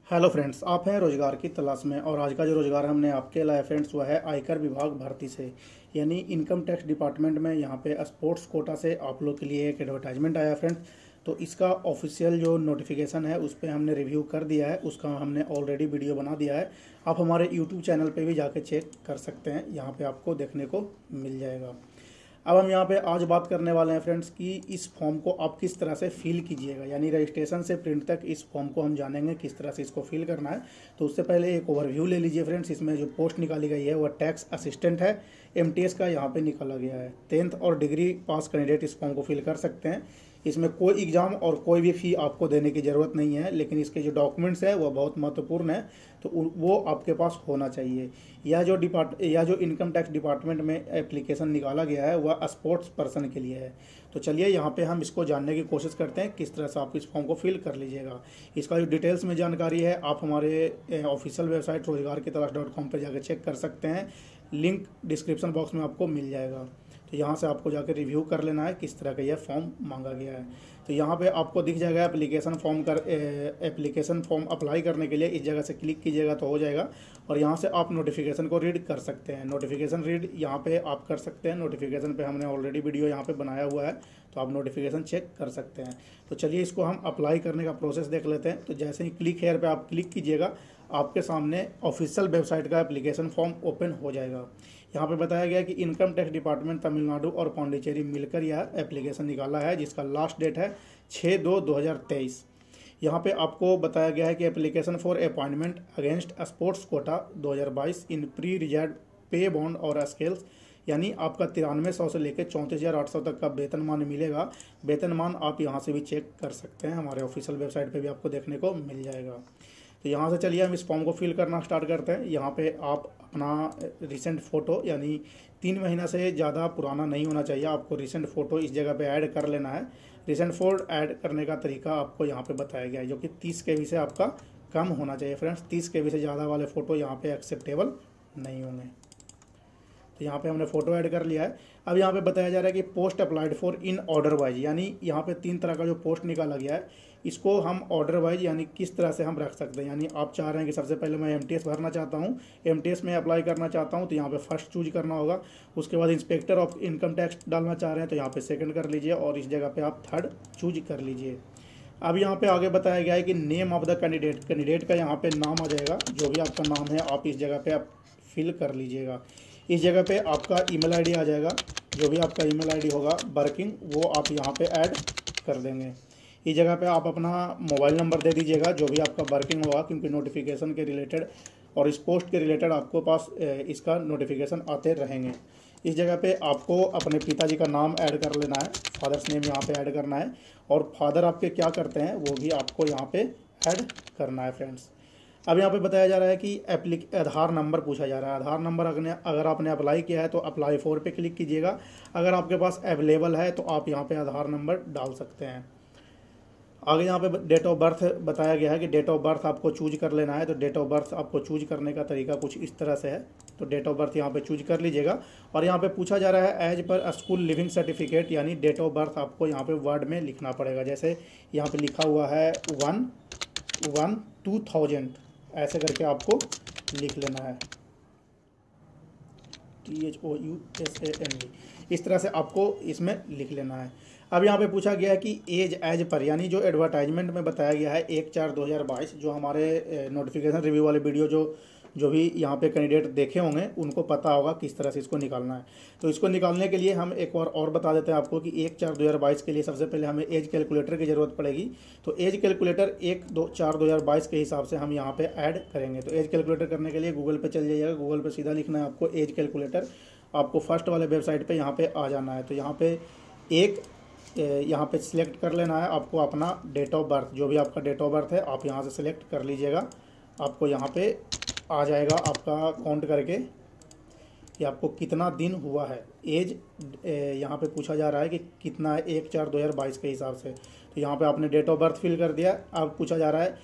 Hello friends, आप हैं रोजगार की तलाश में। और आज का जो रोजगार हमने आपके लाए फ्रेंड्स वो है आयकर विभाग भर्ती से, यानी इनकम टैक्स डिपार्टमेंट में यहाँ पे स्पोर्ट्स कोटा से आप लोग के लिए एक एडवर्टाइजमेंट आया फ्रेंड्स। तो इसका ऑफिशियल जो नोटिफिकेशन है उस पर हमने रिव्यू कर दिया है, उसका हमने ऑलरेडी वीडियो बना दिया है। आप हमारे यूट्यूब चैनल पर भी जाके चेक कर सकते हैं, यहाँ पर आपको देखने को मिल जाएगा। अब हम यहाँ पे आज बात करने वाले हैं फ्रेंड्स कि इस फॉर्म को आप किस तरह से फिल कीजिएगा, यानी रजिस्ट्रेशन से प्रिंट तक इस फॉर्म को हम जानेंगे किस तरह से इसको फिल करना है। तो उससे पहले एक ओवरव्यू ले लीजिए फ्रेंड्स। इसमें जो पोस्ट निकाली गई है वह टैक्स असिस्टेंट है, एमटीएस का यहाँ पे निकाला गया है। 10th और डिग्री पास कैंडिडेट इस फॉर्म को फिल कर सकते हैं। इसमें कोई एग्ज़ाम और कोई भी फ़ी आपको देने की ज़रूरत नहीं है, लेकिन इसके जो डॉक्यूमेंट्स है वो बहुत महत्वपूर्ण है, तो वो आपके पास होना चाहिए। यह जो इनकम टैक्स डिपार्टमेंट में एप्लीकेशन निकाला गया है वह स्पोर्ट्स पर्सन के लिए है। तो चलिए यहाँ पे हम इसको जानने की कोशिश करते हैं किस तरह से आप इस फॉर्म को फिल कर लीजिएगा। इसका जो डिटेल्स में जानकारी है आप हमारे ऑफिशियल वेबसाइट रोजगारकीतलाश.com पर जाकर चेक कर सकते हैं। लिंक डिस्क्रिप्शन बॉक्स में आपको मिल जाएगा। तो यहाँ से आपको जाकर रिव्यू कर लेना है किस तरह का यह फॉर्म मांगा गया है। तो यहाँ पे आपको दिख जाएगा एप्लीकेशन फॉर्म अप्लाई करने के लिए। इस जगह से क्लिक कीजिएगा तो हो जाएगा, और यहाँ से आप नोटिफिकेशन को रीड कर सकते हैं। नोटिफिकेशन रीड यहाँ पे आप कर सकते हैं। नोटिफिकेशन पे हमने ऑलरेडी वीडियो यहाँ पे बनाया हुआ है, तो आप नोटिफिकेशन चेक कर सकते हैं। तो चलिए इसको हम अप्लाई करने का प्रोसेस देख लेते हैं। तो जैसे ही क्लिक हेयर पे आप क्लिक कीजिएगा, आपके सामने ऑफिशियल वेबसाइट का एप्लीकेशन फॉर्म ओपन हो जाएगा। यहाँ पे बताया गया है कि इनकम टैक्स डिपार्टमेंट तमिलनाडु और पौंडीचेरी मिलकर यह एप्लीकेशन निकाला है, जिसका लास्ट डेट है 6/2/2023। यहाँ पे आपको बताया गया है कि application for appointment against sports quota 2022 in pre reserve पे बॉन्ड और स्केल्स, यानी आपका 9300 से लेकर 34,800 तक का वेतनमान मिलेगा। वेतनमान आप यहाँ से भी चेक कर सकते हैं, हमारे ऑफिशियल वेबसाइट पे भी आपको देखने को मिल जाएगा। तो यहाँ से चलिए हम इस फॉर्म को फिल करना स्टार्ट करते हैं। यहाँ पे आप अपना रिसेंट फ़ोटो, यानी 3 महीना से ज़्यादा पुराना नहीं होना चाहिए, आपको रिसेंट फ़ोटो इस जगह पे ऐड कर लेना है। रिसेंट फोटो ऐड करने का तरीका आपको यहाँ पे बताया गया है, जो कि 30 KB से आपका कम होना चाहिए फ्रेंड्स। 30 KB से ज़्यादा वाले फ़ोटो यहाँ पे एक्सेप्टेबल नहीं होंगे। तो यहाँ पे हमने फ़ोटो ऐड कर लिया है। अब यहाँ पे बताया जा रहा है कि post applied for in order wise, यानी यहाँ पे 3 तरह का जो पोस्ट निकाला गया है, इसको हम ऑर्डर वाइज यानी किस तरह से हम रख सकते हैं। यानी आप चाह रहे हैं कि सबसे पहले मैं एमटीएस भरना चाहता हूँ, एमटीएस में अप्लाई करना चाहता हूँ, तो यहाँ पे फर्स्ट चूज करना होगा। उसके बाद इंस्पेक्टर ऑफ इनकम टैक्स डालना चाह रहे हैं तो यहाँ पे सेकंड कर लीजिए, और इस जगह पे आप थर्ड चूज कर लीजिए। अब यहाँ पे आगे बताया गया है कि नेम ऑफ द कैंडिडेट का यहाँ पे नाम आ जाएगा। जो भी आपका नाम है आप इस जगह पे आप फिल कर लीजिएगा। इस जगह पे आपका ईमेल आईडी आ जाएगा। जो भी आपका ईमेल आईडी होगा वर्किंग, वो आप यहाँ पे ऐड कर देंगे। इस जगह पे आप अपना मोबाइल नंबर दे दीजिएगा जो भी आपका वर्किंग होगा, क्योंकि नोटिफिकेशन के रिलेटेड और इस पोस्ट के रिलेटेड आपको पास इसका नोटिफिकेशन आते रहेंगे। इस जगह पे आपको अपने पिताजी का नाम ऐड कर लेना है, फादर्स नेम यहाँ पे ऐड करना है, और फादर आपके क्या करते हैं वो भी आपको यहाँ पे ऐड करना है फ्रेंड्स। अब यहाँ पे बताया जा रहा है कि आधार नंबर पूछा जा रहा है। आधार नंबर अगर आपने अप्लाई किया है तो अप्लाई फॉर पे क्लिक कीजिएगा। अगर आपके पास अवेलेबल है तो आप यहाँ पे आधार नंबर डाल सकते हैं। आगे यहाँ पे डेट ऑफ बर्थ बताया गया है कि डेट ऑफ बर्थ आपको चूज कर लेना है। तो डेट ऑफ बर्थ आपको चूज करने का तरीका कुछ इस तरह से है। तो डेट ऑफ बर्थ यहाँ पे चूज कर लीजिएगा, और यहाँ पे पूछा जा रहा है as per school leaving certificate, यानी डेट ऑफ बर्थ आपको यहाँ पे वर्ड में लिखना पड़ेगा। जैसे यहाँ पे लिखा हुआ है 1/1/2000, ऐसे करके आपको लिख लेना है, THOUSAND, इस तरह से आपको इसमें लिख लेना है। अब यहाँ पे पूछा गया है कि एज पर, यानी जो एडवर्टाइजमेंट में बताया गया है 1/4/2022, जो हमारे नोटिफिकेशन रिव्यू वाले वीडियो जो भी यहाँ पे कैंडिडेट देखे होंगे उनको पता होगा किस तरह से इसको निकालना है। तो इसको निकालने के लिए हम एक बार और बता देते हैं आपको कि 1/4/2022 के लिए सबसे पहले हमें एज कैलकुलेटर की ज़रूरत पड़ेगी। तो एज कैलकुलेटर 1/4/2022 के हिसाब से हम यहाँ पे ऐड करेंगे। तो एज कैलकुलेटर करने के लिए गूगल पे चल जाइएगा। गूगल पे सीधा लिखना है आपको एज कैलकुलेटर। आपको फर्स्ट वाले वेबसाइट पर यहाँ पर आ जाना है। तो यहाँ पर यहाँ पे सिलेक्ट कर लेना है आपको अपना डेट ऑफ बर्थ। जो भी आपका डेट ऑफ बर्थ है आप यहाँ से सिलेक्ट कर लीजिएगा। आपको यहाँ पे आ जाएगा आपका काउंट करके कि आपको कितना दिन हुआ है। एज यहाँ पे पूछा जा रहा है कि कितना है 1/4/2022 के हिसाब से। तो यहाँ पे आपने डेट ऑफ बर्थ फिल कर दिया। अब पूछा जा रहा है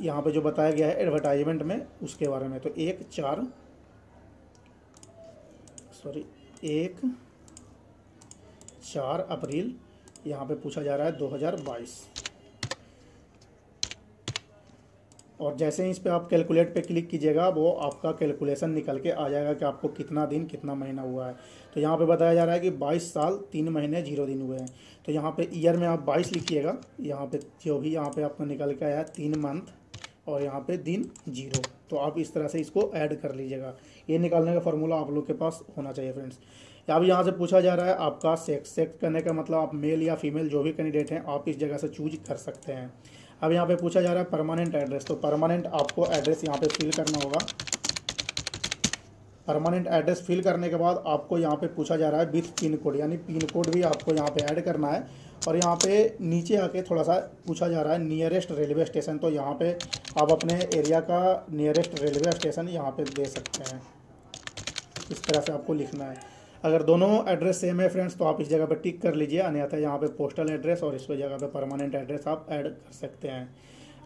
यहाँ पे जो बताया गया है एडवर्टाइजमेंट में उसके बारे में। तो 1/4 अप्रैल यहाँ पे पूछा जा रहा है 2022। और जैसे ही इस पर आप कैलकुलेट पे क्लिक कीजिएगा वो आपका कैलकुलेशन निकल के आ जाएगा कि आपको कितना दिन कितना महीना हुआ है। तो यहाँ पे बताया जा रहा है कि 22 साल 3 महीने 0 दिन हुए हैं। तो यहाँ पे ईयर में आप 22 लिखिएगा, यहाँ पे जो भी यहाँ पे आपको निकल के आया 3 मंथ और यहाँ पे दिन 0। तो आप इस तरह से इसको ऐड कर लीजिएगा। ये निकालने का फार्मूला आप लोग के पास होना चाहिए फ्रेंड्स। अब यहाँ से पूछा जा रहा है आपका सेक्स करने का मतलब आप मेल या फीमेल जो भी कैंडिडेट हैं आप इस जगह से चूज कर सकते हैं। अब यहाँ पे पूछा जा रहा है परमानेंट एड्रेस, तो परमानेंट आपको एड्रेस यहाँ पे फिल करना होगा। परमानेंट एड्रेस फिल करने के बाद आपको यहाँ पे पूछा जा रहा है विथ पिन कोड, यानी पिन कोड भी आपको यहाँ पे ऐड करना है। और यहाँ पे नीचे आके थोड़ा सा पूछा जा रहा है नियरेस्ट रेलवे स्टेशन, तो यहाँ पे आप अपने एरिया का नियरेस्ट रेलवे स्टेशन यहाँ पे दे सकते हैं। इस तरह से आपको लिखना है। अगर दोनों एड्रेस सेम है फ्रेंड्स तो आप इस जगह पर टिक कर लीजिए, अन्यथा यहाँ पे पोस्टल एड्रेस और इस जगह पे परमानेंट एड्रेस आप ऐड कर सकते हैं।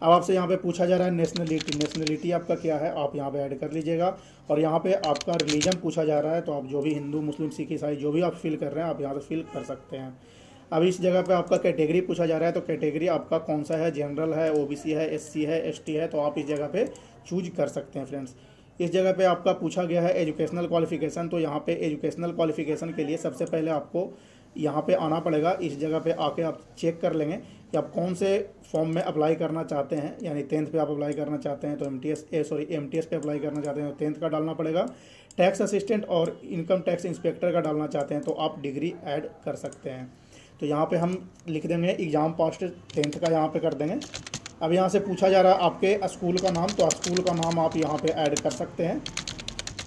अब आपसे यहाँ पे पूछा जा रहा है नेशनलिटी, नेशनलिटी आपका क्या है आप यहाँ पे ऐड कर लीजिएगा। और यहाँ पे आपका रिलीजन पूछा जा रहा है, तो आप जो भी हिंदू मुस्लिम सिख ईसाई जो भी आप फिल कर रहे हैं आप यहाँ से फिल कर सकते हैं। अब इस जगह पे आपका कैटेगरी पूछा जा रहा है, तो कैटेगरी आपका कौन सा है, जनरल है, ओबीसी है, एससी है, एसटी है, तो आप इस जगह पे चूज कर सकते हैं फ्रेंड्स। इस जगह पे आपका पूछा गया है एजुकेशनल क्वालिफिकेशन, तो यहाँ पे एजुकेशनल क्वालिफिकेशन के लिए सबसे पहले आपको यहाँ पे आना पड़ेगा। इस जगह पे आके आप चेक कर लेंगे कि आप कौन से फॉर्म में अप्लाई करना चाहते हैं, यानी 10th पे आप अप्लाई करना चाहते हैं तो एमटीएस पे अप्लाई करना चाहते हैं तो 10th का डालना पड़ेगा। टैक्स असिस्टेंट और इनकम टैक्स इंस्पेक्टर का डालना चाहते हैं तो आप डिग्री ऐड कर सकते हैं। तो यहाँ पे हम लिख देंगे एग्ज़ाम पास 10th का यहाँ पे कर देंगे। अब यहाँ से पूछा जा रहा है आपके स्कूल का नाम, तो स्कूल का नाम आप यहाँ पे ऐड कर सकते हैं।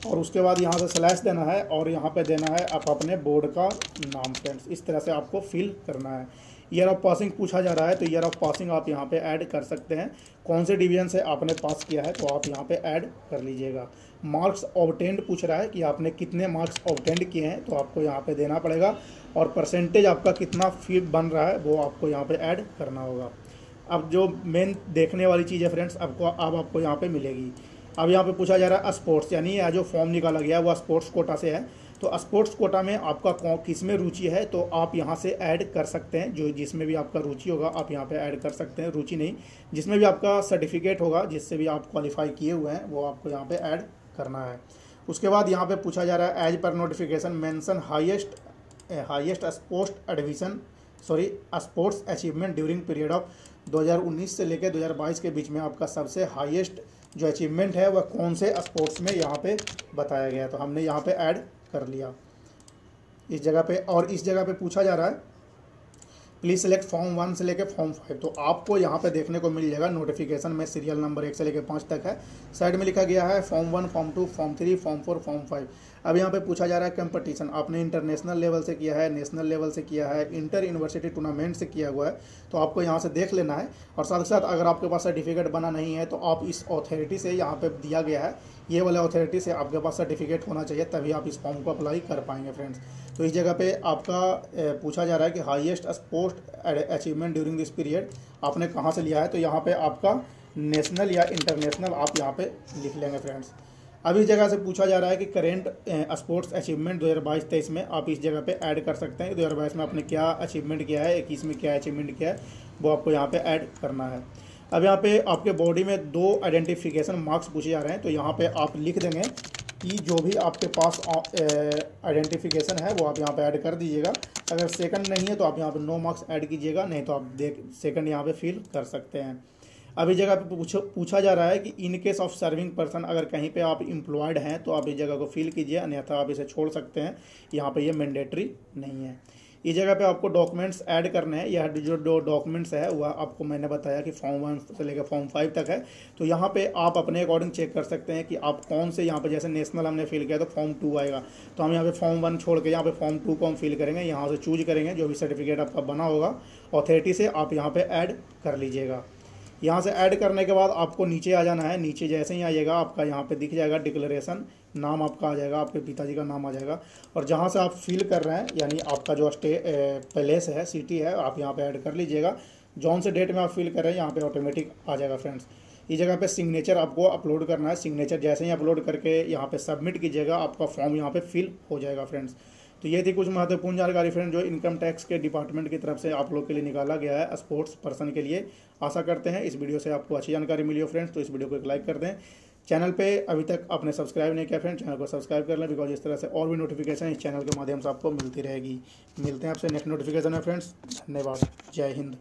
और उसके बाद यहाँ से स्लैश देना है और यहाँ पे देना है आप अपने बोर्ड का नाम फ्रेंड्स। इस तरह से आपको फिल करना है। ईयर ऑफ पासिंग पूछा जा रहा है, तो ईयर ऑफ पासिंग आप यहाँ पे ऐड कर सकते हैं। कौन से डिवीजन से आपने पास किया है तो आप यहाँ पे ऐड कर लीजिएगा। मार्क्स ऑब्टेंड पूछ रहा है कि आपने कितने मार्क्स ऑब्टेंड किए हैं, तो आपको यहाँ पे देना पड़ेगा। और परसेंटेज आपका कितना फी बन रहा है वो आपको यहाँ पे ऐड करना होगा। अब जो मेन देखने वाली चीज़ है फ्रेंड्स आपको यहाँ पे मिलेगी। अब यहाँ पे पूछा जा रहा है स्पोर्ट्स, यानी यह जो फॉर्म निकाला गया है वो स्पोर्ट्स कोटा से है। तो स्पोर्ट्स कोटा में आपका किस में रुचि है तो आप यहाँ से ऐड कर सकते हैं। जो जिसमें भी आपका रुचि होगा आप यहाँ पे ऐड कर सकते हैं। रुचि नहीं, जिसमें भी आपका सर्टिफिकेट होगा जिससे भी आप क्वालिफाई किए हुए हैं वो आपको यहाँ पे ऐड करना है। उसके बाद यहाँ पे पूछा जा रहा है as per notification mention highest sports achievement during period of 2019 से लेकर 2022 के बीच में आपका सबसे हाईएस्ट जो अचीवमेंट है वह कौन से स्पोर्ट्स में यहाँ पे बताया गया है, तो हमने यहाँ पे ऐड कर लिया इस जगह पे। और इस जगह पे पूछा जा रहा है प्लीज़ सेलेक्ट फॉर्म 1 से लेकर फॉर्म 5, तो आपको यहाँ पे देखने को मिल जाएगा नोटिफिकेशन में सीरियल नंबर 1 से लेकर 5 तक है। साइड में लिखा गया है form 1, form 2, form 3, form 4, form 5। अब यहाँ पे पूछा जा रहा है कंपटीशन आपने इंटरनेशनल लेवल से किया है, नेशनल लेवल से किया है, इंटर यूनिवर्सिटी टूर्नामेंट से किया हुआ है, तो आपको यहाँ से देख लेना है। और साथ ही साथ अगर आपके पास सर्टिफिकेट बना नहीं है तो आप इस अथॉरिटी से यहाँ पे दिया गया है ये वाला अथॉरिटी से आपके पास सर्टिफिकेट होना चाहिए, तभी आप इस फॉर्म को अप्लाई कर पाएंगे फ्रेंड्स। तो इस जगह पे आपका पूछा जा रहा है कि highest sports achievement during this period आपने कहाँ से लिया है, तो यहाँ पे आपका नेशनल या इंटरनेशनल आप यहाँ पे लिख लेंगे फ्रेंड्स। अब इस जगह से पूछा जा रहा है कि करेंट स्पोर्ट्स अचीवमेंट 2022-23 में आप इस जगह पे ऐड कर सकते हैं। 2022 में आपने क्या अचीवमेंट किया है, 21 में क्या अचीवमेंट किया है, वो आपको यहाँ पे ऐड करना है। अब यहाँ पे आपके बॉडी में 2 आइडेंटिफिकेशन मार्क्स पूछे जा रहे हैं, तो यहाँ पे आप लिख देंगे कि जो भी आपके पास आइडेंटिफिकेशन है वो आप यहाँ पे ऐड कर दीजिएगा। अगर सेकंड नहीं है तो आप यहाँ पे 9 मार्क्स ऐड कीजिएगा, नहीं तो आप सेकंड यहाँ पे फिल कर सकते हैं। अब इस जगह पे पूछा जा रहा है कि in case of serving person, अगर कहीं पे आप एम्प्लॉयड हैं तो आप इस जगह को फिल कीजिए, अन्यथा आप इसे छोड़ सकते हैं, यहाँ पे ये मैंडेटरी नहीं है। इस जगह पे आपको डॉक्यूमेंट्स ऐड करने हैं। यह जो डॉक्यूमेंट्स है वह आपको मैंने बताया कि फॉर्म 1 से लेकर फॉर्म 5 तक है, तो यहाँ पे आप अपने अकॉर्डिंग चेक कर सकते हैं कि आप कौन से यहाँ पे, जैसे नेशनल हमने फिल किया तो फॉर्म 2 आएगा, तो हम यहाँ पे फॉर्म 1 छोड़ के यहाँ पे फॉर्म 2 को हम फिल करेंगे। यहाँ से चूज करेंगे जो भी सर्टिफिकेट आपका बना होगा अथॉरिटी से आप यहाँ पर ऐड कर लीजिएगा। यहाँ से ऐड करने के बाद आपको नीचे आ जाना है। नीचे जैसे ही आइएगा आपका यहाँ पे दिख जाएगा डिक्लेरेशन, नाम आपका आ जाएगा, आपके पिताजी का नाम आ जाएगा। और जहाँ से आप फिल कर रहे हैं यानी आपका जो प्लेस है, सिटी है, आप यहाँ पे ऐड कर लीजिएगा। जौन से डेट में आप फिल कर रहे हैं यहाँ पे ऑटोमेटिक आ जाएगा फ्रेंड्स। इस जगह पे सिग्नेचर आपको अपलोड करना है। सिग्नेचर जैसे ही अपलोड करके यहाँ पे सबमिट कीजिएगा, आपका फॉर्म यहाँ पे फिल हो जाएगा फ्रेंड्स। तो ये थी कुछ महत्वपूर्ण जानकारी फ्रेंड जो इनकम टैक्स के डिपार्टमेंट की तरफ से आप लोग के लिए निकाला गया है स्पोर्ट्स पर्सन के लिए। आशा करते हैं इस वीडियो से आपको अच्छी जानकारी मिली हो फ्रेंड्स। तो इस वीडियो को एक लाइक कर दें। चैनल पे अभी तक आपने सब्सक्राइब नहीं किया फ्रेंड, चैनल को सब्सक्राइब कर लें, बिकॉज इस तरह से और भी नोटिफिकेशन इस चैनल के माध्यम से आपको मिलती रहेगी। मिलते हैं आपसे नेक्स्ट नोटिफिकेशन में फ्रेंड्स। धन्यवाद। जय हिंद।